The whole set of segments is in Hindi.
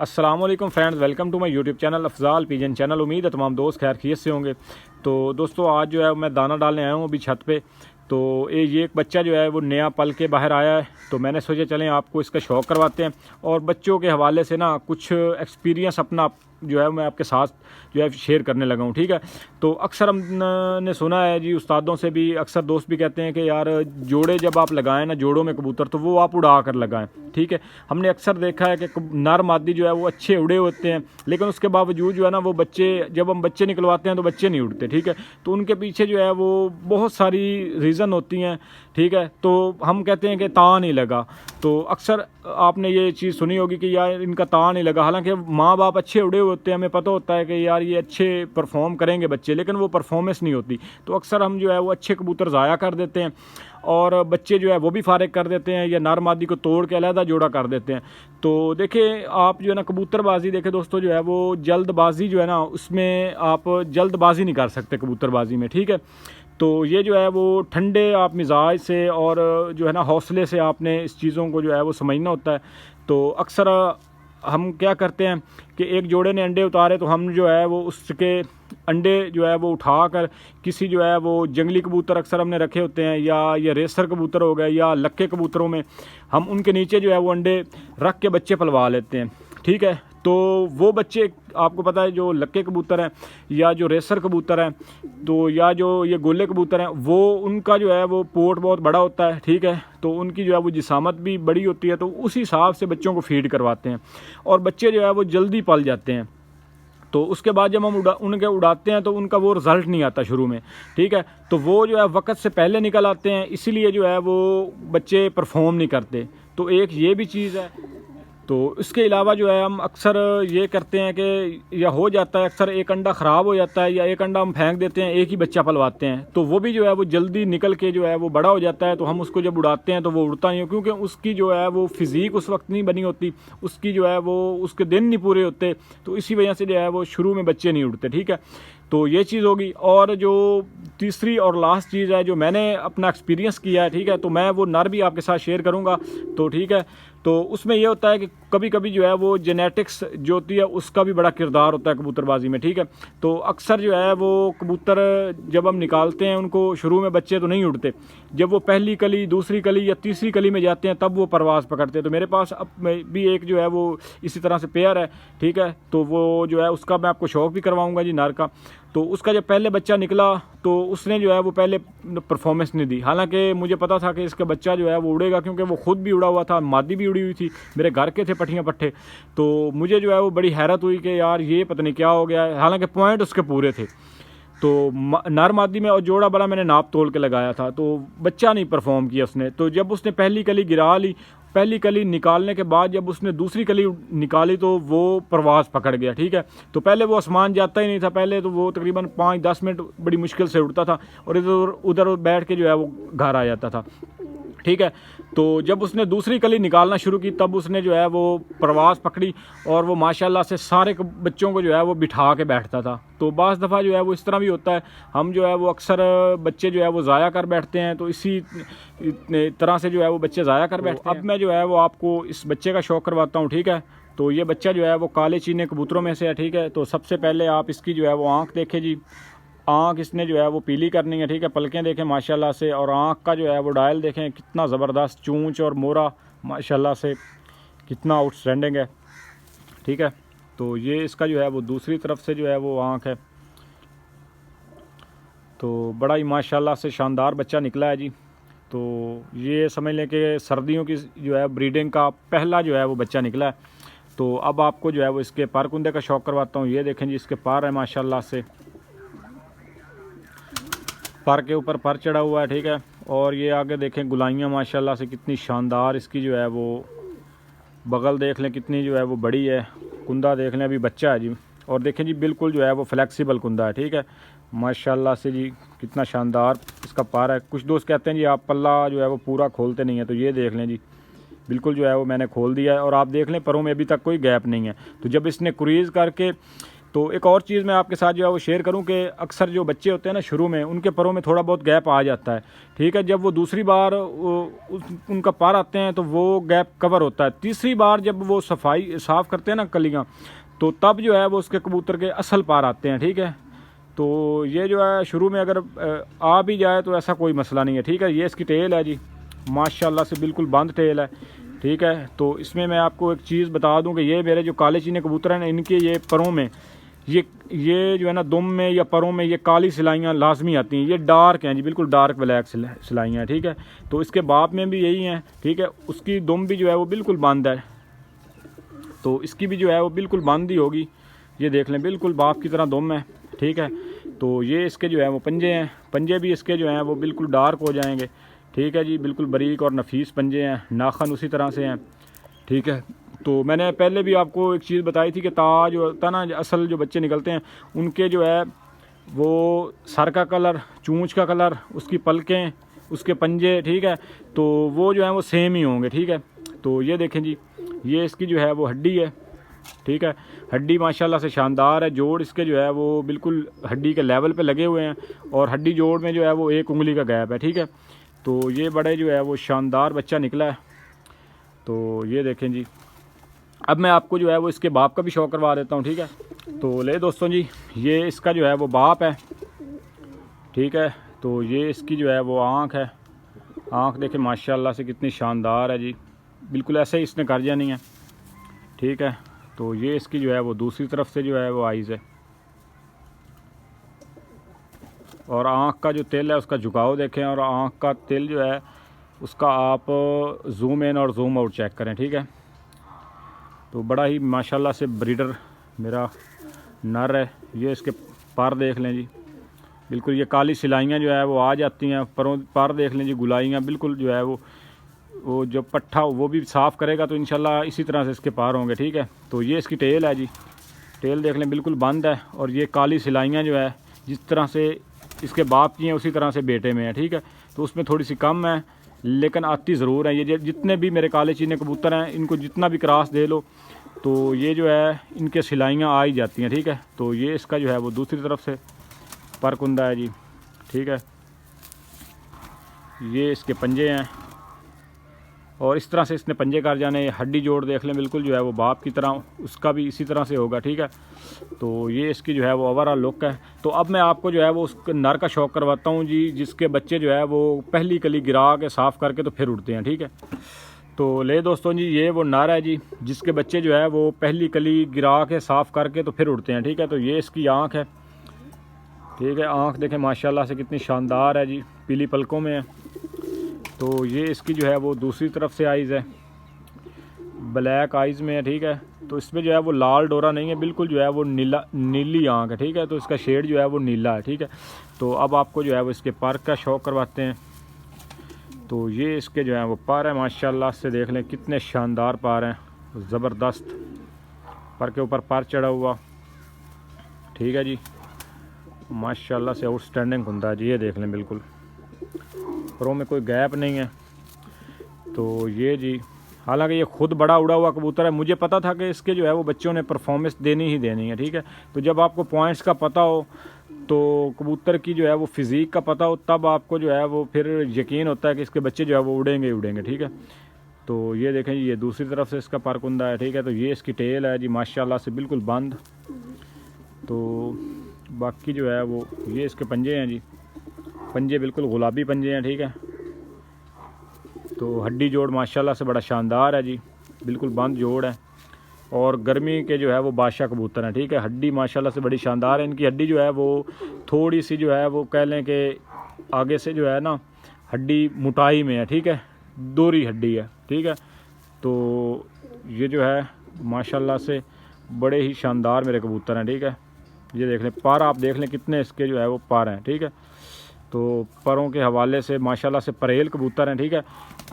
अस्सलाम वालेकुम friends, welcome to my YouTube channel Afzal pigeon channel. उम्मीद है तमाम दोस्त खैर खैरियत से होंगे। तो दोस्तों आज जो है मैं दाना डालने आया हूँ अभी छत पे। तो ये एक बच्चा जो है वो नया पल के बाहर आया है, तो मैंने सोचा चलें आपको इसका शौक़ करवाते हैं और बच्चों के हवाले से ना कुछ एक्सपीरियंस अपना जो है मैं आपके साथ जो है शेयर करने लगा हूँ। ठीक है, तो अक्सर हमने सुना है जी, उस्तादों से भी, अक्सर दोस्त भी कहते हैं कि यार जोड़े जब आप लगाएं ना जोड़ों में कबूतर, तो वो आप उड़ा कर लगाएं। ठीक है, हमने अक्सर देखा है कि नर मादी जो है वो अच्छे उड़े होते हैं, लेकिन उसके बावजूद जो है ना वो बच्चे, जब हम बच्चे निकलवाते हैं तो बच्चे नहीं उड़ते। ठीक है, तो उनके पीछे जो है वो बहुत सारी रीज़न होती हैं। ठीक है, तो हम कहते हैं कि तां नहीं लगा। तो अक्सर आपने ये चीज़ सुनी होगी कि यार इनका तां नहीं लगा, हालांकि माँ बाप अच्छे उड़े होते हैं, हमें पता होता है कि यार ये अच्छे परफॉर्म करेंगे बच्चे, लेकिन वो परफॉर्मेंस नहीं होती। तो अक्सर हम जो है वो अच्छे कबूतर ज़ाया कर देते हैं और बच्चे जो है वो भी फारिग कर देते हैं या नर मादी को तोड़ के अलहदा जोड़ा कर देते हैं। तो देखें आप जो है ना कबूतरबाजी, देखें दोस्तों जो है वो जल्दबाजी जो है ना, उसमें आप जल्दबाजी नहीं कर सकते कबूतरबाजी में। ठीक है, तो ये जो है वो ठंडे आप मिजाज से और जो है ना हौसले से आपने इस चीज़ों को जो है वो समझना होता है। तो अक्सर हम क्या करते हैं कि एक जोड़े ने अंडे उतारे तो हम जो है वो उसके अंडे जो है वो उठा कर किसी जो है वो जंगली कबूतर अक्सर हमने रखे होते हैं, या ये रेसर कबूतर हो गए या लक्के कबूतरों में, हम उनके नीचे जो है वो अंडे रख के बच्चे पलवा लेते हैं। ठीक है, तो वो बच्चे आपको पता है जो लक्के कबूतर हैं या जो रेसर कबूतर हैं, तो या जो ये गोले कबूतर हैं, वो उनका जो है वो पोट बहुत बड़ा होता है। ठीक है, तो उनकी जो है वो जिसामत भी बड़ी होती है, तो उस हिसाब से बच्चों को फीड करवाते हैं और बच्चे जो है वो जल्दी पल जाते हैं। तो उसके बाद जब हम उनके उड़ाते हैं तो उनका वो रिज़ल्ट नहीं आता शुरू में। ठीक है, तो वो जो है वक्त से पहले निकल आते हैं, इसीलिए जो है वो बच्चे परफॉर्म नहीं करते। तो एक ये भी चीज़ है। तो इसके अलावा जो है हम अक्सर ये करते हैं कि या हो जाता है अक्सर एक अंडा ख़राब हो जाता है या एक अंडा हम फेंक देते हैं, एक ही बच्चा पलवाते हैं, तो वो भी जो है वो जल्दी निकल के जो है वो बड़ा हो जाता है। तो हम उसको जब उड़ाते हैं तो वो उड़ता नहीं हो, क्योंकि उसकी जो है वो फिज़ीक उस वक्त नहीं बनी होती, उसकी जो है वो उसके दिन नहीं पूरे होते, तो इसी वजह से जो है वो शुरू में बच्चे नहीं उड़ते। ठीक है, तो ये चीज़ होगी। और जो तीसरी और लास्ट चीज़ है जो मैंने अपना एक्सपीरियंस किया है, ठीक है, तो मैं वो नर भी आपके साथ शेयर करूँगा। तो ठीक है, तो उसमें ये होता है कि कभी कभी जो है वो जेनेटिक्स जो होती है उसका भी बड़ा किरदार होता है कबूतरबाजी में। ठीक है, तो अक्सर जो है वो कबूतर जब हम निकालते हैं उनको शुरू में बच्चे तो नहीं उड़ते, जब वो पहली कली, दूसरी कली या तीसरी कली में जाते हैं तब वो परवाज़ पकड़ते हैं। तो मेरे पास अब भी एक जो है वो इसी तरह से पेयर है। ठीक है, तो वो जो है उसका मैं आपको शौक़ भी करवाऊँगा जी नर का। तो उसका जब पहले बच्चा निकला तो उसने जो है वो पहले परफॉर्मेंस नहीं दी, हालांकि मुझे पता था कि इसका बच्चा जो है वो उड़ेगा, क्योंकि वो खुद भी उड़ा हुआ था, मादी भी उड़ी हुई थी, मेरे घर के थे पट्टियाँ पट्टे। तो मुझे जो है वो बड़ी हैरत हुई कि यार ये पता नहीं क्या हो गया है, हालांकि पॉइंट उसके पूरे थे। तो नर मादी में और जोड़ा बड़ा मैंने नाप तोल के लगाया था, तो बच्चा नहीं परफॉर्म किया उसने। तो जब उसने पहली कली गिरा ली, पहली कली निकालने के बाद जब उसने दूसरी कली निकाली तो वो परवाज़ पकड़ गया। ठीक है, तो पहले वो आसमान जाता ही नहीं था, पहले तो वो तकरीबन 5-10 मिनट बड़ी मुश्किल से उड़ता था और इधर उधर बैठ के जो है वो घर आ जाता था। ठीक है, तो जब उसने दूसरी कली निकालना शुरू की तब उसने जो है वो परवाज़ पकड़ी और वो माशाल्लाह से सारे बच्चों को जो है वो बिठा के बैठता था। तो बाज़ दफ़ा जो है वो इस तरह भी होता है, हम जो है वो अक्सर बच्चे जो है वो ज़ाया कर बैठते हैं, तो इसी तरह से जो है वो बच्चे ज़ाया कर बैठते हैं। अब मैं जो है वो आपको इस बच्चे का शौक़ करवाता हूँ। ठीक है, तो ये बच्चा जो है वो काले चीने कबूतरों में से है। ठीक है, तो सबसे पहले आप इसकी जो है वो आँख देखें जी, आँख इसने जो है वो पीली करनी है। ठीक है, पलकें देखें माशाल्लाह से, और आँख का जो है वो डायल देखें कितना ज़बरदस्त, चूंच और मोरा माशाल्लाह से कितना आउटस्टैंडिंग है। ठीक है, तो ये इसका जो है वो दूसरी तरफ से जो है वो आँख है, तो बड़ा ही माशाल्लाह से शानदार बच्चा निकला है जी। तो ये समझ लें कि सर्दियों की जो है ब्रीडिंग का पहला जो है वो बच्चा निकला है। तो अब आपको जो है वो इसके पर कुंदे का शौक़ करवाता हूँ। ये देखें जी, इसके पर है माशाल्लाह से, पर के ऊपर पर चढ़ा हुआ है। ठीक है, और ये आगे देखें गुलाइयाँ माशाल्लाह से कितनी शानदार, इसकी जो है वो बगल देख लें कितनी जो है वो बड़ी है, कुंदा देख लें, अभी बच्चा है जी, और देखें जी बिल्कुल जो है वो फ्लेक्सिबल कुंदा है। ठीक है, माशाल्लाह से जी कितना शानदार इसका पर है। कुछ दोस्त कहते हैं जी आप पल्ला जो है वो पूरा खोलते नहीं है, तो ये देख लें जी बिल्कुल जो है वो मैंने खोल दिया है, और आप देख लें परों में अभी तक कोई गैप नहीं है। तो जब इसने क्रूज़ करके तो एक और चीज़ मैं आपके साथ जो है वो शेयर करूं कि अक्सर जो बच्चे होते हैं ना शुरू में, उनके परों में थोड़ा बहुत गैप आ जाता है, ठीक है। जब वो दूसरी बार उनका पर आते हैं तो वो गैप कवर होता है। तीसरी बार जब वो साफ़ करते हैं ना कलियाँ, तो तब जो है वो उसके कबूतर के असल पर आते हैं, ठीक है। तो ये जो है शुरू में अगर आ भी जाए तो ऐसा कोई मसला नहीं है, ठीक है। ये इसकी टेल है जी, माशाल्लाह से बिल्कुल बंद टेल है, ठीक है। तो इसमें मैं आपको एक चीज़ बता दूं कि ये मेरे जो काले चीने कबूतर हैं, इनके ये परों में ये जो है ना दुम में या परों में ये काली सिलाइयाँ लाजमी आती हैं। ये डार्क हैं जी, बिल्कुल डार्क ब्लैक सिलाइयाँ हैं, ठीक है। तो इसके बाप में भी यही हैं, ठीक है। उसकी दुम भी जो है वो बिल्कुल बंद है, तो इसकी भी जो है वो बिल्कुल बंद ही होगी। ये देख लें, बिल्कुल बाप की तरह दुम है, ठीक है। तो ये इसके जो है वो पंजे हैं, पंजे भी इसके जो हैं वो बिल्कुल डार्क हो जाएंगे, ठीक है जी। बिल्कुल बारीक और नफीस पंजे हैं, नाखन उसी तरह से हैं, ठीक है। तो मैंने पहले भी आपको एक चीज़ बताई थी कि ताज जो होता ना, असल जो बच्चे निकलते हैं उनके जो है वो सर का कलर, चूंच का कलर, उसकी पलकें, उसके पंजे, ठीक है। तो वो जो है वो सेम ही होंगे, ठीक है। तो ये देखें जी, ये इसकी जो है वो हड्डी है, ठीक है। हड्डी माशाल्लाह से शानदार है। जोड़ इसके जो है वो बिल्कुल हड्डी के लेवल पे लगे हुए हैं, और हड्डी जोड़ में जो है वो 1 उंगली का गैप है, ठीक है। तो ये बड़े जो है वो शानदार बच्चा निकला है। तो ये देखें जी, अब मैं आपको जो है वो इसके बाप का भी शो करवा देता हूँ, ठीक है। तो ले दोस्तों जी, ये इसका जो है वो बाप है, ठीक है। तो ये इसकी जो है वो आँख है, आँख देखें माशाल्लाह से कितनी शानदार है जी, बिल्कुल ऐसे ही इसने कर जानी है, ठीक है। तो ये इसकी जो है वो दूसरी तरफ से जो है वो आइज़ है, और आँख का जो तिल है उसका झुकाव देखें, और आँख का तिल जो है उसका आप जूम इन और जूम आउट चेक करें, ठीक है। तो बड़ा ही माशाल्लाह से ब्रीडर मेरा नर है। ये इसके पर देख लें जी, बिल्कुल ये काली सिलाइयाँ जो है वो आ जाती हैं पर देख लें जी, गुलाइयाँ बिल्कुल जो है वो जो पट्ठा वो भी साफ़ करेगा तो इंशाल्लाह इसी तरह से इसके पार होंगे, ठीक है। तो ये इसकी टेल है जी, टेल देख लें बिल्कुल बंद है, और ये काली सिलाइयाँ जो है जिस तरह से इसके बाप की हैं उसी तरह से बेटे में है, ठीक है। तो उसमें थोड़ी सी कम है, लेकिन आती ज़रूर है। ये जितने भी मेरे काले चीने कबूतर हैं, इनको जितना भी क्रॉस दे लो तो ये जो है इनके सिलाइयाँ आ ही जाती हैं, ठीक है। तो ये इसका जो है वो दूसरी तरफ से परकुंदा है जी, ठीक है। ये इसके पंजे हैं, और इस तरह से इसने पंजे कर जाने। हड्डी जोड़ देख लें, बिल्कुल जो है वो बाप की तरह, उसका भी इसी तरह से होगा, ठीक है। तो ये इसकी जो है वो ओवरऑल लुक है। तो अब मैं आपको जो है वो उस नर का शौक करवाता हूँ जी, जिसके बच्चे जो है वो पहली कली गिरा के साफ़ करके तो फिर उड़ते हैं, ठीक है। तो ले दोस्तों जी, ये वो नर है जी, जिसके बच्चे जो है वो पहली कली गिरा के साफ़ करके तो फिर उड़ते हैं, ठीक है। तो ये इसकी आँख है, ठीक है। आँख देखें माशाल्लाह से कितनी शानदार है जी, पीली पलकों में है। तो ये इसकी जो है वो दूसरी तरफ से आइज़ है, ब्लैक आइज़ में है, ठीक है। तो इसमें जो है वो लाल डोरा नहीं है, बिल्कुल जो है वो नीली आँख है, ठीक है। तो इसका शेड जो है वो नीला है, ठीक है। तो अब आपको जो है वो इसके पर का शौक करवाते हैं। तो ये इसके जो है वो पर है, माशाल्लाह से देख लें कितने शानदार पर हैं, ज़बरदस्त पर के ऊपर पर चढ़ा हुआ, ठीक है जी। माशाल्लाह से आउटस्टैंडिंग होता है जी, ये देख लें बिल्कुल परों में कोई गैप नहीं है। तो ये जी, हालांकि ये खुद बड़ा उड़ा हुआ कबूतर है, मुझे पता था कि इसके जो है वो बच्चों ने परफॉर्मेंस देनी ही देनी है, ठीक है। तो जब आपको पॉइंट्स का पता हो, तो कबूतर की जो है वो फिज़ीक का पता हो, तब आपको जो है वो फिर यकीन होता है कि इसके बच्चे जो है वो उड़ेंगे ही उड़ेंगे, ठीक है। तो ये देखें, ये दूसरी तरफ से इसका परकुंदा है, ठीक है। तो ये इसकी टेल है जी, माशाल्लाह से बिल्कुल बंद। तो बाकी जो है वो ये इसके पंजे हैं जी, पंजे बिल्कुल गुलाबी पंजे हैं, ठीक है। तो हड्डी जोड़ माशाल्लाह से बड़ा शानदार है जी, बिल्कुल बंद जोड़ है, और गर्मी के जो है वो बादशाह कबूतर हैं, ठीक है। हड्डी माशाल्लाह से बड़ी शानदार है। इनकी हड्डी जो है वो थोड़ी सी जो है वो कह लें कि आगे से जो है ना हड्डी मोटाई में है, ठीक है, दोहरी हड्डी है, ठीक है। तो ये जो है माशाल्लाह से बड़े ही शानदार मेरे कबूतर हैं, ठीक है। ये देख लें पर, आप देख लें कितने इसके जो है वो पर हैं, ठीक है। तो परों के हवाले से माशाल्लाह से परेल कबूतर हैं, ठीक है।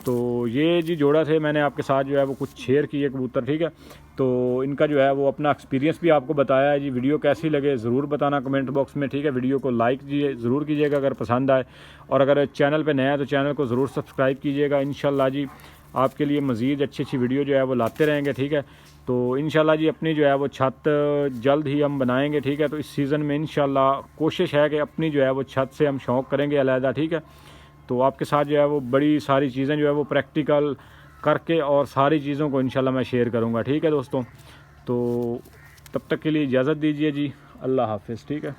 तो ये जी जोड़ा थे, मैंने आपके साथ जो है वो कुछ शेयर किए कबूतर, ठीक है। तो इनका जो है वो अपना एक्सपीरियंस भी आपको बताया है जी। वीडियो कैसी लगे ज़रूर बताना कमेंट बॉक्स में, ठीक है। वीडियो को लाइक ज़रूर कीजिएगा अगर पसंद आए, और अगर चैनल पे नया है तो चैनल को ज़रूर सब्सक्राइब कीजिएगा। इंशाल्लाह जी आपके लिए मज़ीद अच्छी अच्छी वीडियो जो है वो लाते रहेंगे, ठीक है। तो इंशाल्लाह जी अपनी जो है वो छत जल्द ही हम बनाएंगे, ठीक है। तो इस सीज़न में इंशाल्लाह कोशिश है कि अपनी जो है वो छत से हम शौक़ करेंगे अलहदा, ठीक है। तो आपके साथ जो है वो बड़ी सारी चीज़ें जो है वो प्रैक्टिकल करके और सारी चीज़ों को इंशाल्लाह मैं शेयर करूँगा, ठीक है दोस्तों। तो तब तक के लिए इजाज़त दीजिए जी, अल्लाह हाफ़िज़, ठीक है।